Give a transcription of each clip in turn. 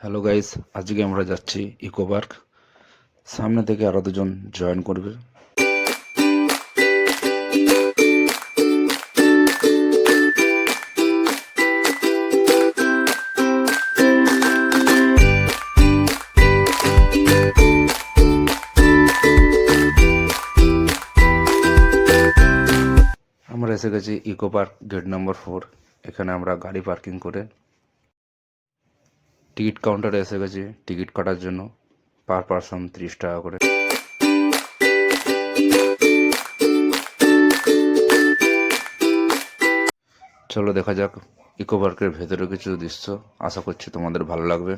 Hello guys, আজকে আমরা যাচ্ছি ইকো পার্ক। সামনে থেকে আরো দুজন জয়েন করবে। আমরা এসে গেছি ইকো পার্ক গেট নাম্বার 4। এখানে আমরা গাড়ি পার্কিং করে টিকিট কাউন্টারে এসে গেছি টিকিট কাটার জন্য। পার পারসন 30 টাকা করে। চলো দেখা যাক ইকো পার্কের ভেতরে কিছু দৃশ্য। আশা করছি তোমাদের ভালো লাগবে।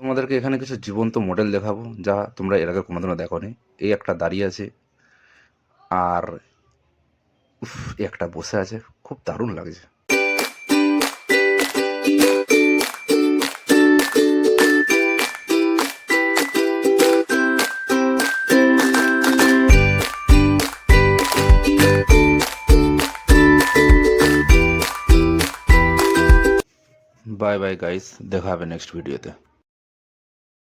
তোমাদেরকে এখানে কিছু জীবন্ত মডেল দেখাবো যা তোমরা এর আগে কোনোদিনও দেখোনি। এই একটা দাঁড়িয়ে আছে আর এই একটা বসে আছে, খুব দারুণ লাগছে। বাই বাই গাইস, দেখা হবে নেক্সট ভিডিওতে।